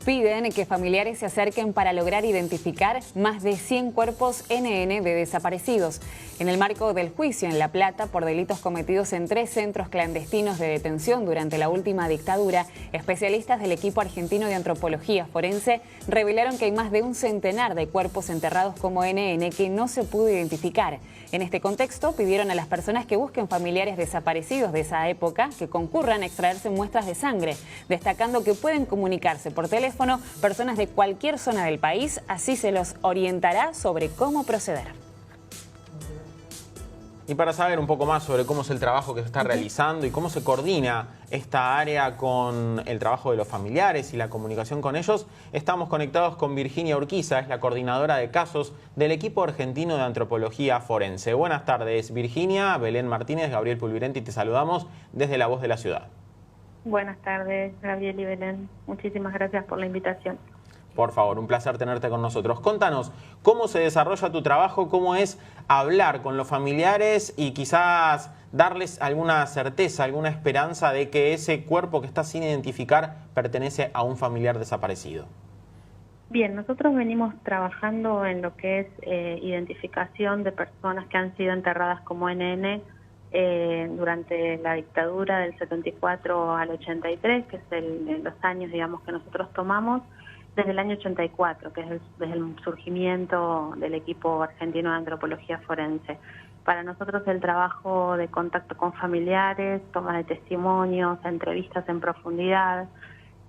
Piden que familiares se acerquen para lograr identificar más de 100 cuerpos NN de desaparecidos. En el marco del juicio en La Plata por delitos cometidos en 3 centros clandestinos de detención durante la última dictadura, especialistas del equipo argentino de antropología forense revelaron que hay más de un centenar de cuerpos enterrados como NN que no se pudo identificar. En este contexto, pidieron a las personas que busquen familiares desaparecidos de esa época que concurran a extraerse muestras de sangre, destacando que pueden comunicarse por teléfono personas de cualquier zona del país, así se los orientará sobre cómo proceder. Y para saber un poco más sobre cómo es el trabajo que se está realizando y cómo se coordina esta área con el trabajo de los familiares y la comunicación con ellos, estamos conectados con Virginia Urquiza, es la coordinadora de casos del equipo argentino de antropología forense. Buenas tardes, Virginia. Belén Martínez, Gabriel Pulvirenti, te saludamos desde La Voz de la Ciudad. Buenas tardes, Gabriel y Belén. Muchísimas gracias por la invitación. Por favor, un placer tenerte con nosotros. Contanos, ¿cómo se desarrolla tu trabajo? ¿Cómo es hablar con los familiares y quizás darles alguna certeza, alguna esperanza de que ese cuerpo que está sin identificar pertenece a un familiar desaparecido? Bien, nosotros venimos trabajando en lo que es identificación de personas que han sido enterradas como NN durante la dictadura del 74 al 83, que es los años, digamos, que nosotros tomamos, desde el año 84, que es desde el surgimiento del equipo argentino de antropología forense. Para nosotros el trabajo de contacto con familiares, toma de testimonios, entrevistas en profundidad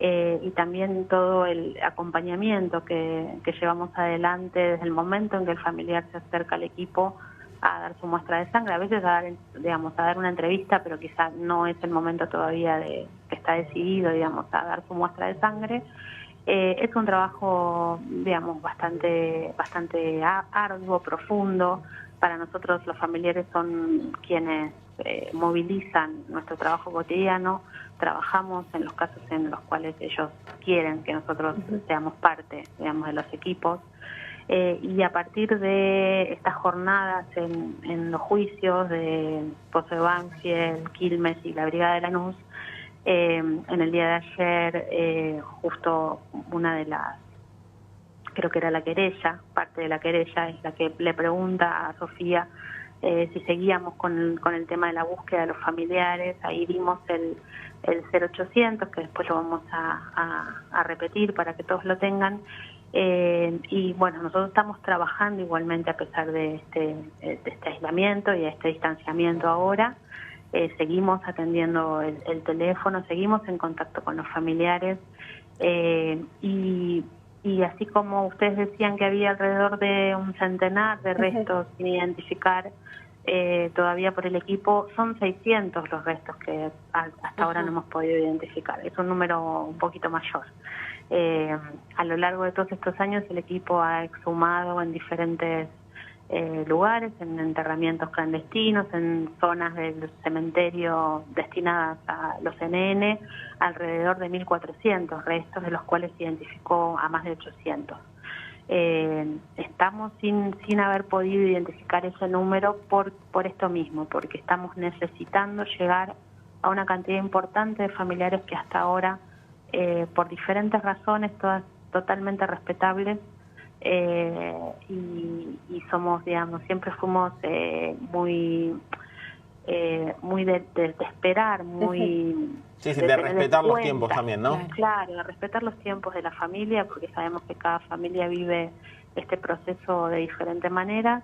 y también todo el acompañamiento que llevamos adelante desde el momento en que el familiar se acerca al equipo a dar su muestra de sangre, a veces a dar una entrevista, pero quizás no es el momento todavía que está decidido, digamos, a dar su muestra de sangre. Es un trabajo, digamos, bastante arduo, profundo. Para nosotros los familiares son quienes movilizan nuestro trabajo cotidiano. Trabajamos en los casos en los cuales ellos quieren que nosotros seamos parte, digamos, de los equipos. Y a partir de estas jornadas en los juicios de Pozo de Banfield, Quilmes y la Brigada de Lanús, en el día de ayer, justo una de las, creo que era la querella, parte de la querella es la que le pregunta a Sofía si seguíamos con el tema de la búsqueda de los familiares. Ahí dimos el 0800, que después lo vamos a repetir para que todos lo tengan. Y bueno, nosotros estamos trabajando igualmente a pesar de este aislamiento y de este distanciamiento ahora. Seguimos atendiendo el teléfono, seguimos en contacto con los familiares y así como ustedes decían que había alrededor de un centenar de restos sin identificar todavía por el equipo, son 600 los restos que hasta ahora no hemos podido identificar. Es un número un poquito mayor. A lo largo de todos estos años el equipo ha exhumado en diferentes lugares, en enterramientos clandestinos, en zonas del cementerio destinadas a los NN, alrededor de 1.400 restos, de los cuales se identificó a más de 800. Estamos sin haber podido identificar ese número por esto mismo, porque estamos necesitando llegar a una cantidad importante de familiares que hasta ahora, por diferentes razones, todas totalmente respetables, y somos, digamos, siempre fuimos muy de esperar, muy... Sí, de respetar los tiempos también, ¿no? Claro, de respetar los tiempos de la familia, porque sabemos que cada familia vive este proceso de diferente manera,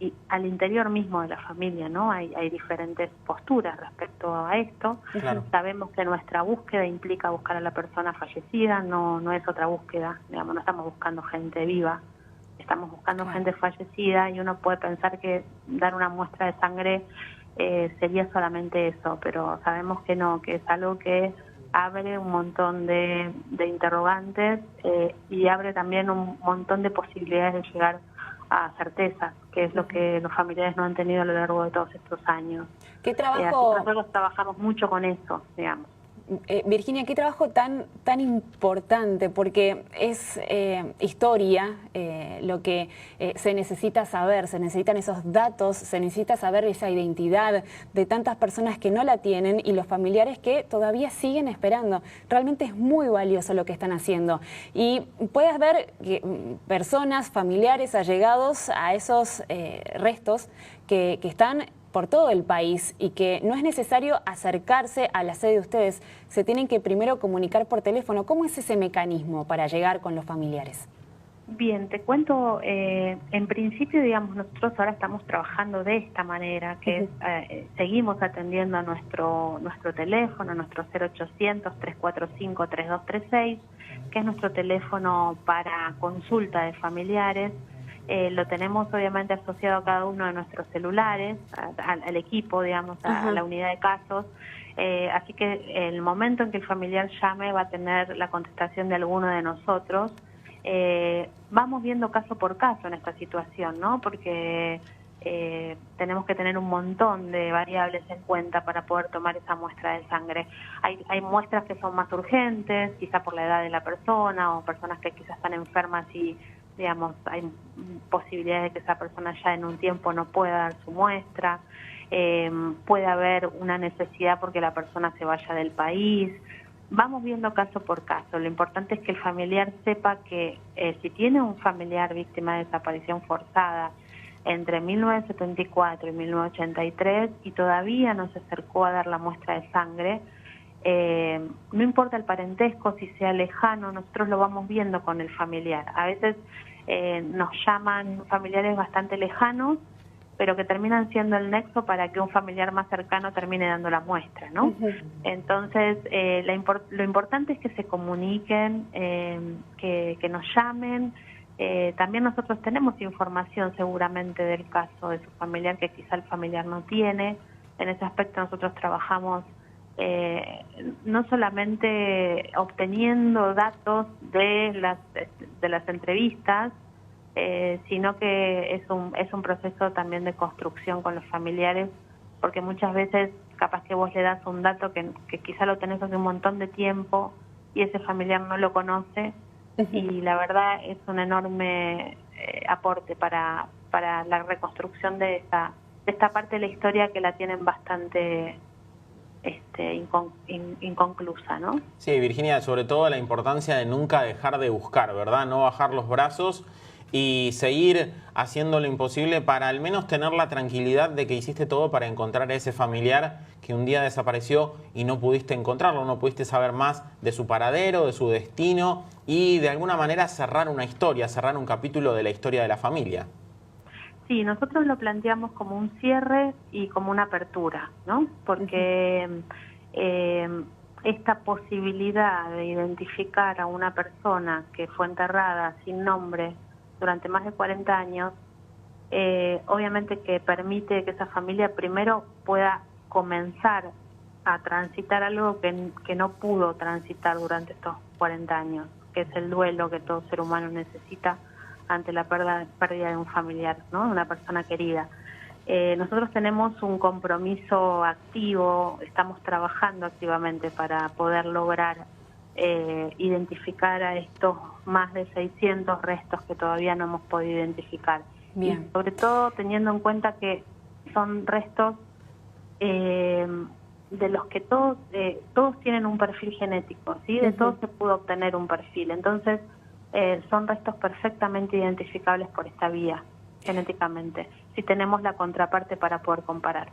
y al interior mismo de la familia, ¿no? Hay diferentes posturas respecto a esto. Claro. Sabemos que nuestra búsqueda implica buscar a la persona fallecida, no es otra búsqueda, digamos, no estamos buscando gente viva, estamos buscando gente fallecida, y uno puede pensar que dar una muestra de sangre sería solamente eso, pero sabemos que no, que es algo que abre un montón de interrogantes y abre también un montón de posibilidades de llegar a certezas, que es lo que los familiares no han tenido a lo largo de todos estos años. ¿Qué trabajo? Nosotros trabajamos mucho con eso, digamos. Virginia, qué trabajo tan importante, porque es historia lo que se necesita saber, se necesitan esos datos, se necesita saber esa identidad de tantas personas que no la tienen y los familiares que todavía siguen esperando. Realmente es muy valioso lo que están haciendo. Y puedes ver que personas, familiares, allegados a esos restos que están por todo el país y que no es necesario acercarse a la sede de ustedes, se tienen que primero comunicar por teléfono. ¿Cómo es ese mecanismo para llegar con los familiares? Bien, te cuento, en principio, digamos, nosotros ahora estamos trabajando de esta manera, que es, seguimos atendiendo a nuestro teléfono, nuestro 0800-345-3236, que es nuestro teléfono para consulta de familiares. Lo tenemos obviamente asociado a cada uno de nuestros celulares, al equipo, digamos, a la unidad de casos. Así que el momento en que el familiar llame va a tener la contestación de alguno de nosotros. Vamos viendo caso por caso en esta situación, ¿no? Porque tenemos que tener un montón de variables en cuenta para poder tomar esa muestra de sangre. Hay muestras que son más urgentes, quizá por la edad de la persona o personas que quizás están enfermas y, digamos, hay posibilidades de que esa persona ya en un tiempo no pueda dar su muestra. Puede haber una necesidad porque la persona se vaya del país. Vamos viendo caso por caso. Lo importante es que el familiar sepa que si tiene un familiar víctima de desaparición forzada entre 1974 y 1983 y todavía no se acercó a dar la muestra de sangre, no importa el parentesco, si sea lejano, nosotros lo vamos viendo con el familiar. A veces nos llaman familiares bastante lejanos, pero que terminan siendo el nexo para que un familiar más cercano termine dando la muestra, ¿no? Entonces, lo importante es que se comuniquen, que nos llamen. También nosotros tenemos información seguramente del caso de su familiar que quizá el familiar no tiene. En ese aspecto nosotros trabajamos no solamente obteniendo datos de las entrevistas, sino que es un proceso también de construcción con los familiares, porque muchas veces capaz que vos le das un dato que quizá lo tenés hace un montón de tiempo y ese familiar no lo conoce, y la verdad es un enorme aporte para la reconstrucción de esta parte de la historia que la tienen bastante inconclusa, ¿no? Sí, Virginia, sobre todo la importancia de nunca dejar de buscar, ¿verdad? No bajar los brazos y seguir haciendo lo imposible para al menos tener la tranquilidad de que hiciste todo para encontrar a ese familiar que un día desapareció y no pudiste encontrarlo, no pudiste saber más de su paradero, de su destino y de alguna manera cerrar una historia, cerrar un capítulo de la historia de la familia. Sí, nosotros lo planteamos como un cierre y como una apertura, ¿no? Porque esta posibilidad de identificar a una persona que fue enterrada sin nombre durante más de 40 años, obviamente que permite que esa familia primero pueda comenzar a transitar algo que no pudo transitar durante estos 40 años, que es el duelo que todo ser humano necesita ante la pérdida de un familiar, ¿no? Una persona querida. Nosotros tenemos un compromiso activo, estamos trabajando activamente para poder lograr identificar a estos más de 600 restos que todavía no hemos podido identificar. Bien. Y sobre todo teniendo en cuenta que son restos de los que todos tienen un perfil genético, ¿sí? De todos se pudo obtener un perfil. Entonces, son restos perfectamente identificables por esta vía, genéticamente, si tenemos la contraparte para poder comparar.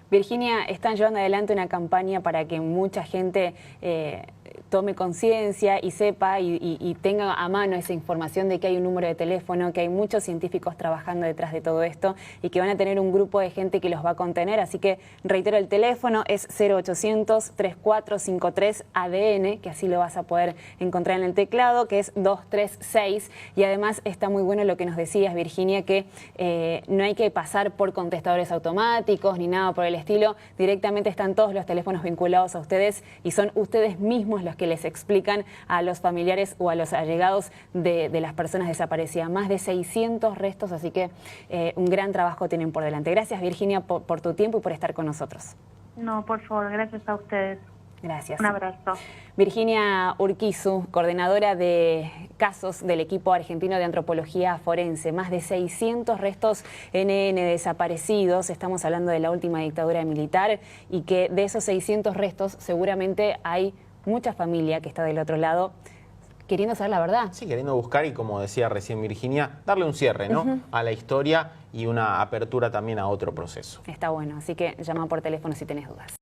Virginia, están llevando adelante una campaña para que mucha gente tome conciencia y sepa y tenga a mano esa información de que hay un número de teléfono, que hay muchos científicos trabajando detrás de todo esto y que van a tener un grupo de gente que los va a contener. Así que reitero, el teléfono es 0800-3453-ADN, que así lo vas a poder encontrar en el teclado, que es 236. Y además está muy bueno lo que nos decías, Virginia, que no hay que pasar por contestadores automáticos ni nada por el estilo. Directamente están todos los teléfonos vinculados a ustedes y son ustedes mismos los que les explican a los familiares o a los allegados de las personas desaparecidas. Más de 600 restos, así que un gran trabajo tienen por delante. Gracias, Virginia, por tu tiempo y por estar con nosotros. No, por favor, gracias a ustedes. Gracias. Un abrazo. Virginia Urquizu, coordinadora de casos del equipo argentino de antropología forense. Más de 600 restos NN desaparecidos. Estamos hablando de la última dictadura militar y que de esos 600 restos seguramente hay mucha familia que está del otro lado queriendo saber la verdad. Sí, queriendo buscar y, como decía recién Virginia, darle un cierre, ¿no? A la historia y una apertura también a otro proceso. Está bueno, así que llama por teléfono si tenés dudas.